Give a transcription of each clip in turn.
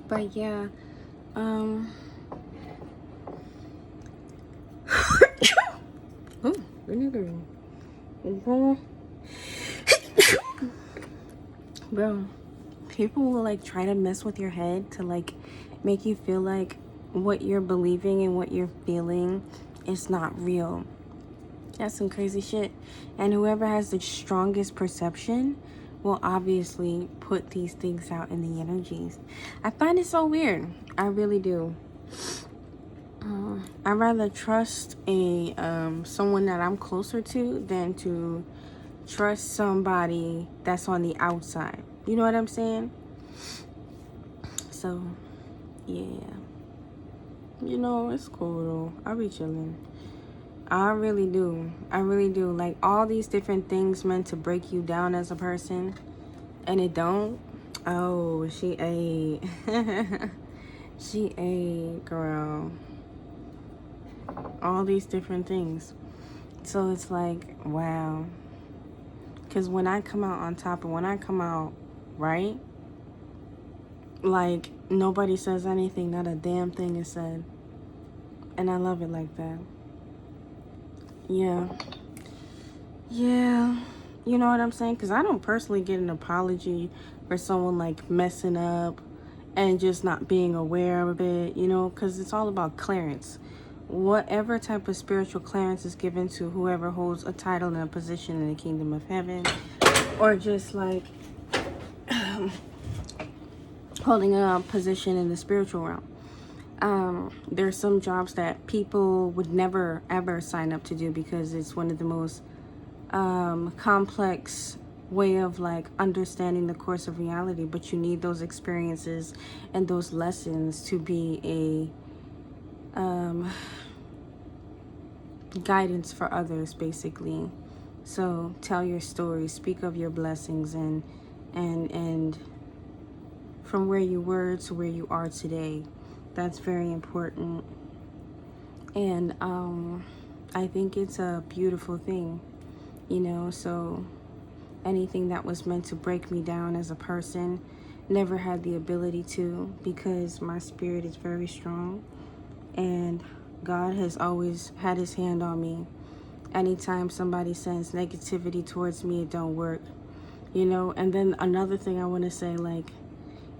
But yeah, um, oh, vinegar. Bro, people will like try to mess with your head to like make you feel like what you're believing and what you're feeling is not real. That's some crazy shit. And whoever has the strongest perception will obviously put these things out in the energies. I find it so weird. I really do. I'd rather trust a someone that I'm closer to than to trust somebody that's on the outside. You know what I'm saying? So, yeah. You know, it's cool though. I'll be chilling. I really do. I really do. Like, all these different things meant to break you down as a person, and it don't. Oh, she ate. She ate, girl. All these different things. So it's like, wow. Because when I come out on top and when I come out right, like, nobody says anything, not a damn thing is said. And I love it like that. Yeah. Yeah. You know what I'm saying? Because I don't personally get an apology for someone like messing up and just not being aware of it, you know, because it's all about clearance. Whatever type of spiritual clearance is given to whoever holds a title and a position in the kingdom of heaven, or just like holding a position in the spiritual realm. There's some jobs that people would never ever sign up to do because it's one of the most complex way of like understanding the course of reality, but you need those experiences and those lessons to be a guidance for others, basically. So tell your story, speak of your blessings, and from where you were to where you are today. That's very important. And I think it's a beautiful thing, you know. So anything that was meant to break me down as a person never had the ability to, because my spirit is very strong and God has always had his hand on me. Anytime somebody sends negativity towards me, it don't work, you know. And then another thing I want to say, like,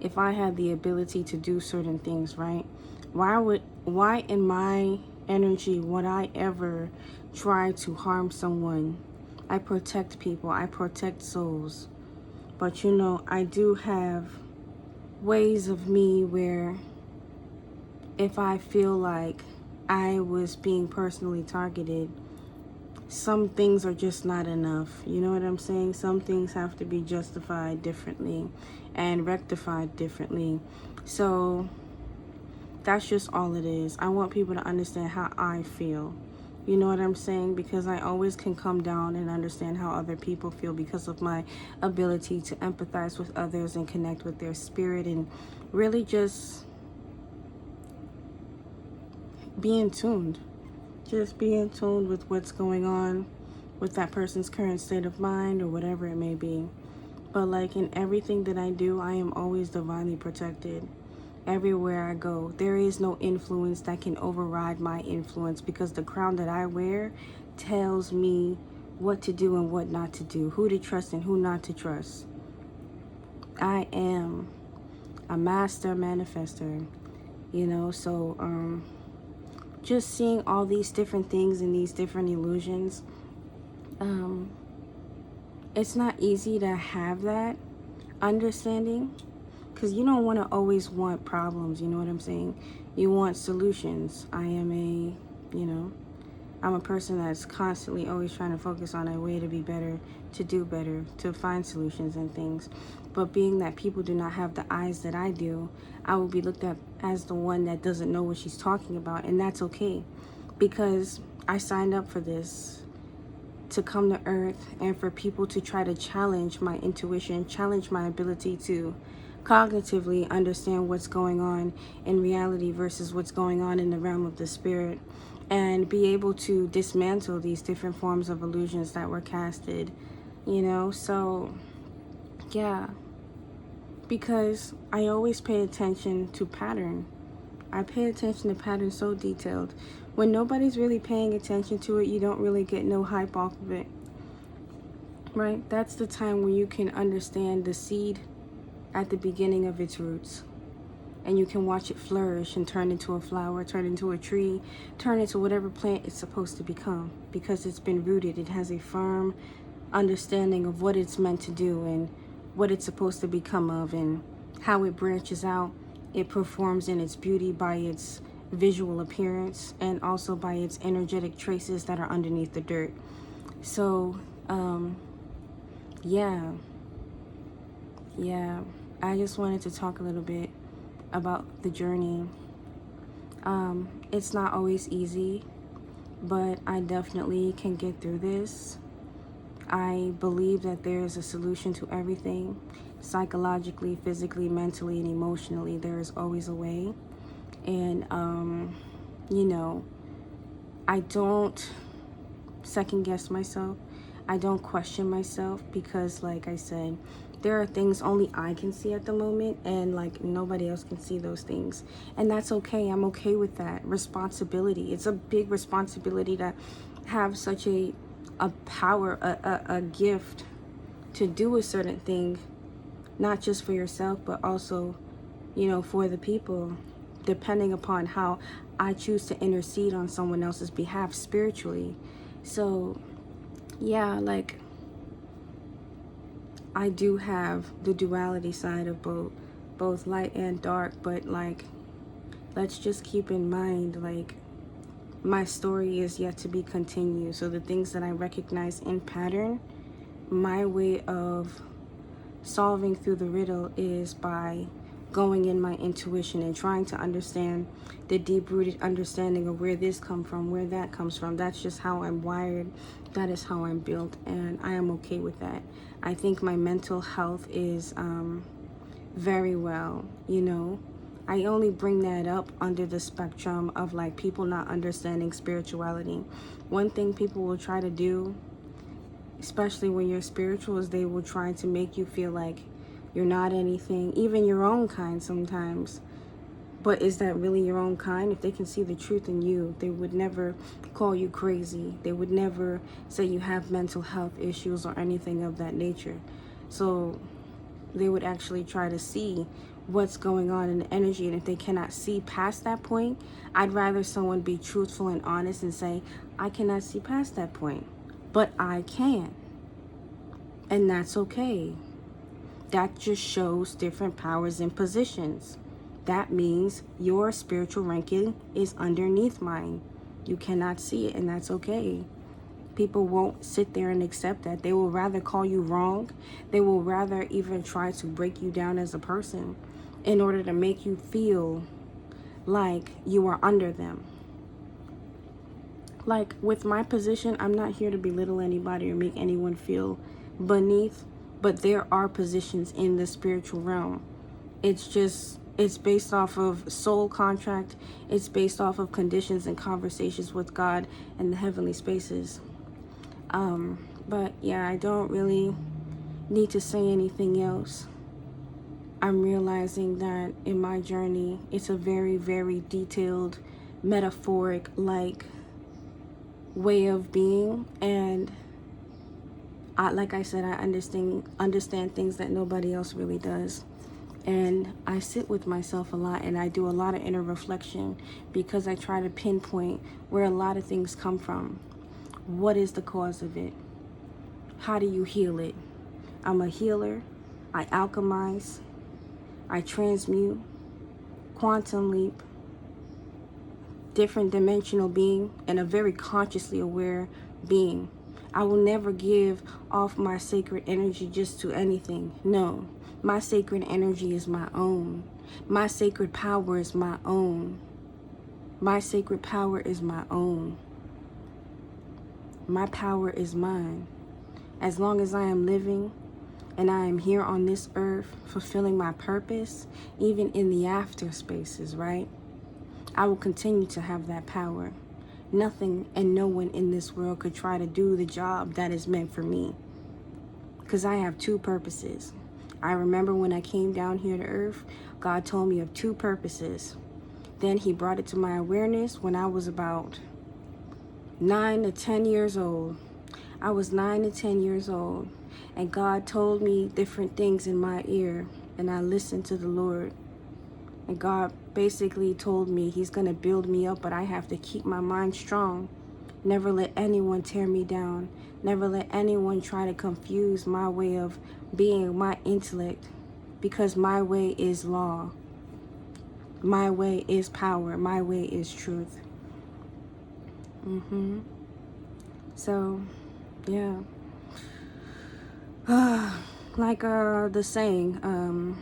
if I had the ability to do certain things, right, why in my energy would I ever try to harm someone? I protect people, I protect souls. But you know, I do have ways of me where if I feel like I was being personally targeted, some things are just not enough. You know what I'm saying? Some things have to be justified differently and rectified differently. So that's just all it is. I want people to understand how I feel. You know what I'm saying? Because I always can come down and understand how other people feel because of my ability to empathize with others and connect with their spirit and really just be in tuned. Just be in tune with what's going on with that person's current state of mind or whatever it may be. But like in everything that I do, I am always divinely protected. Everywhere I go, there is no influence that can override my influence, because the crown that I wear tells me what to do and what not to do, who to trust and who not to trust. I am a master manifester, you know. So just seeing all these different things and these different illusions, it's not easy to have that understanding, because you don't want to always want problems, you know what I'm saying? You want solutions. I'm a person that's constantly always trying to focus on a way to be better, to do better, to find solutions and things. But being that people do not have the eyes that I do, I will be looked at as the one that doesn't know what she's talking about. And that's okay, because I signed up for this to come to earth and for people to try to challenge my intuition, challenge my ability to cognitively understand what's going on in reality versus what's going on in the realm of the spirit, and be able to dismantle these different forms of illusions that were casted, you know. So yeah, because I always pay attention to pattern. I pay attention to pattern so detailed. When nobody's really paying attention to it, you don't really get no hype off of it, right? That's the time when you can understand the seed at the beginning of its roots. And you can watch it flourish and turn into a flower, turn into a tree, turn into whatever plant it's supposed to become, because it's been rooted. It has a firm understanding of what it's meant to do and what it's supposed to become of, and how it branches out. It performs in its beauty by its visual appearance and also by its energetic traces that are underneath the dirt. So, yeah, I just wanted to talk a little bit about the journey. It's not always easy, but I definitely can get through this. I believe that there is a solution to everything. Psychologically, physically, mentally, and emotionally, there is always a way. And, you know, I don't second guess myself. I don't question myself, because, like I said, there are things only I can see at the moment, and like nobody else can see those things. And that's okay. I'm okay with that. Responsibility. It's a big responsibility to have such a power, a gift to do a certain thing, not just for yourself, but also, you know, for the people, depending upon how I choose to intercede on someone else's behalf spiritually. So, yeah, like, I do have the duality side of both light and dark, but like, let's just keep in mind, like, my story is yet to be continued. So the things that I recognize in pattern, my way of solving through the riddle is by going in my intuition and trying to understand the deep-rooted understanding of where this comes from, where that comes from. That's just how I'm wired. That is how I'm built, and I am okay with that. I think my mental health is very well, you know. I only bring that up under the spectrum of like people not understanding spirituality. One thing people will try to do, especially when you're spiritual, is they will try to make you feel like you're not anything, even your own kind sometimes. But is that really your own kind? If they can see the truth in you, they would never call you crazy. They would never say you have mental health issues or anything of that nature. So they would actually try to see what's going on in the energy. And if they cannot see past that point, I'd rather someone be truthful and honest and say, I cannot see past that point, but I can. And that's okay. That just shows different powers and positions. That means your spiritual ranking is underneath mine. You cannot see it, and that's okay. People won't sit there and accept that. They will rather call you wrong. They will rather even try to break you down as a person in order to make you feel like you are under them. Like, with my position, I'm not here to belittle anybody or make anyone feel beneath, but there are positions in the spiritual realm. It's based off of soul contract. It's based off of conditions and conversations with God and the heavenly spaces. But yeah, I don't really need to say anything else. I'm realizing that in my journey, it's a very, very detailed, metaphoric, like, way of being. And like I said, I understand things that nobody else really does. And I sit with myself a lot, and I do a lot of inner reflection, because I try to pinpoint where a lot of things come from. What is the cause of it? How do you heal it? I'm a healer. I alchemize. I transmute. Quantum leap. Different dimensional being, and a very consciously aware being. I will never give off my sacred energy just to anything. No. My sacred energy is my own. My sacred power is my own. My sacred power is my own. My power is mine. As long as I am living and I am here on this earth fulfilling my purpose, even in the after spaces, right? I will continue to have that power. Nothing and no one in this world could try to do the job that is meant for me. Because I have two purposes. I remember when I came down here to earth, God told me of 2 purposes. Then he brought it to my awareness when I was about 9 to 10 years old. I was 9 to 10 years old, and God told me different things in my ear, and I listened to the Lord. And God basically told me he's going to build me up, but I have to keep my mind strong. Never let anyone tear me down. Never let anyone try to confuse my way of being, my intellect, because my way is law. My way is power. My way is truth. So, yeah. Like the saying,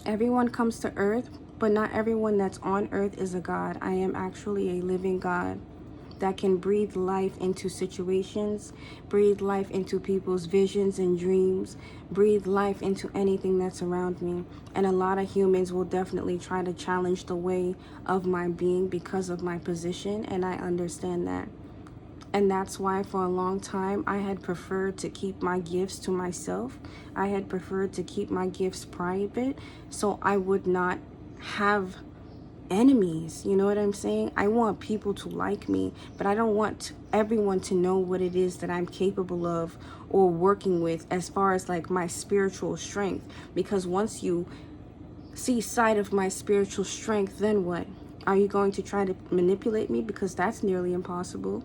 everyone comes to earth, but not everyone that's on earth is a God. I am actually a living God that can breathe life into situations, breathe life into people's visions and dreams, breathe life into anything that's around me. And a lot of humans will definitely try to challenge the way of my being because of my position, and I understand that. And that's why for a long time I had preferred to keep my gifts to myself. I had preferred to keep my gifts private so I would not have enemies. You know what I'm saying? I want people to like me, but I don't want everyone to know what it is that I'm capable of or working with as far as like my spiritual strength. Because once you see sight of my spiritual strength, then what? Are you going to try to manipulate me? Because that's nearly impossible.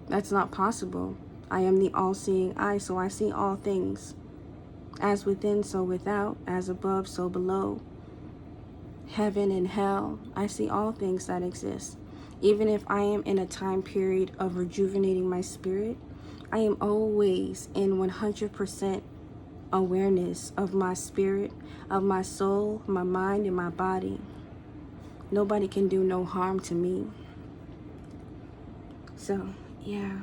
That's not possible. I am the all-seeing eye, so I see all things. As within, so without. As above, so below. Heaven and hell. I see all things that exist. Even if I am in a time period of rejuvenating my spirit, I am always in 100% awareness of my spirit, of my soul, my mind, and my body. Nobody can do no harm to me. So, yeah.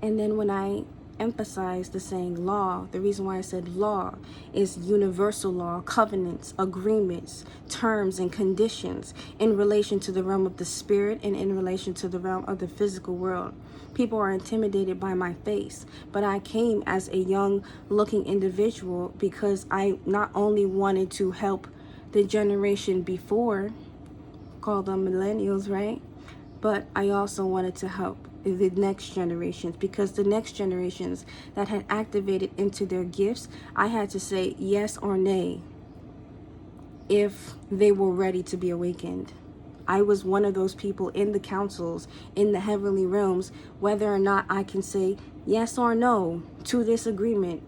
And then when I emphasize the saying law, the reason why I said law is universal law, covenants, agreements, terms, and conditions in relation to the realm of the spirit and in relation to the realm of the physical world. People are intimidated by my face, but I came as a young looking individual because I not only wanted to help the generation before, called them millennials, right? But I also wanted to help the next generations, because the next generations that had activated into their gifts, I had to say yes or nay if they were ready to be awakened. I was one of those people in the councils, in the heavenly realms, whether or not I can say yes or no to this agreement.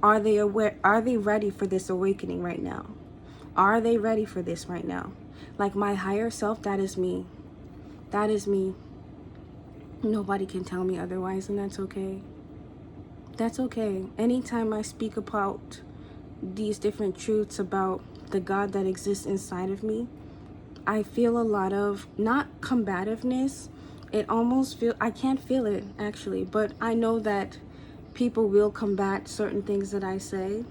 Are they aware? Are they ready for this awakening right now? Are they ready for this right now? Like my higher self, that is me. That is me. Nobody can tell me otherwise, and that's okay. That's okay. Anytime I speak about these different truths about the God that exists inside of me, I feel a lot of, not combativeness, it almost feel, I can't feel it actually, but I know that people will combat certain things that I say,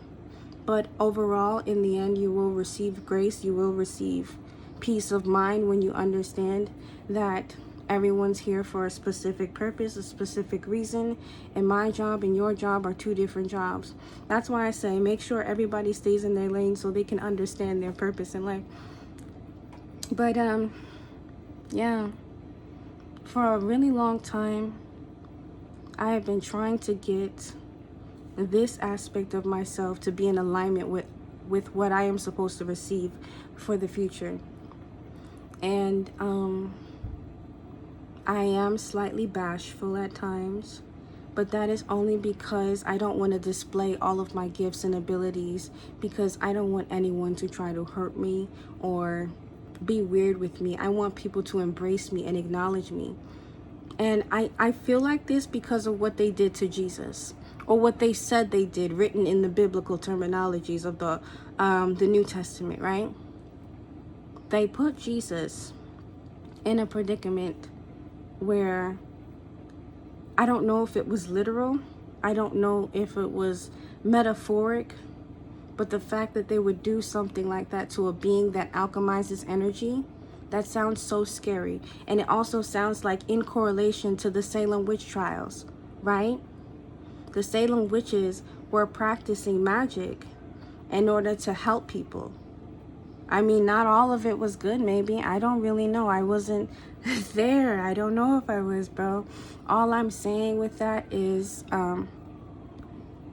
but overall, in the end, you will receive grace, you will receive peace of mind when you understand that everyone's here for a specific purpose, a specific reason, and my job and your job are 2 different jobs. That's why I say make sure everybody stays in their lane so they can understand their purpose in life. But yeah, for a really long time, I have been trying to get this aspect of myself to be in alignment with what I am supposed to receive for the future. And I am slightly bashful at times, but that is only because I don't want to display all of my gifts and abilities, because I don't want anyone to try to hurt me or be weird with me. I want people to embrace me and acknowledge me. And I feel like this because of what they did to Jesus, or what they said they did, written in the biblical terminologies of the New Testament, right? They put Jesus in a predicament where I don't know if it was literal, I don't know if it was metaphoric, but the fact that they would do something like that to a being that alchemizes energy, that sounds so scary. And it also sounds like in correlation to the Salem witch trials, right? The Salem witches were practicing magic in order to help people. I mean, not all of it was good, maybe. I don't really know. I wasn't there. I don't know if I was, bro. All I'm saying with that is,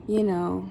you know,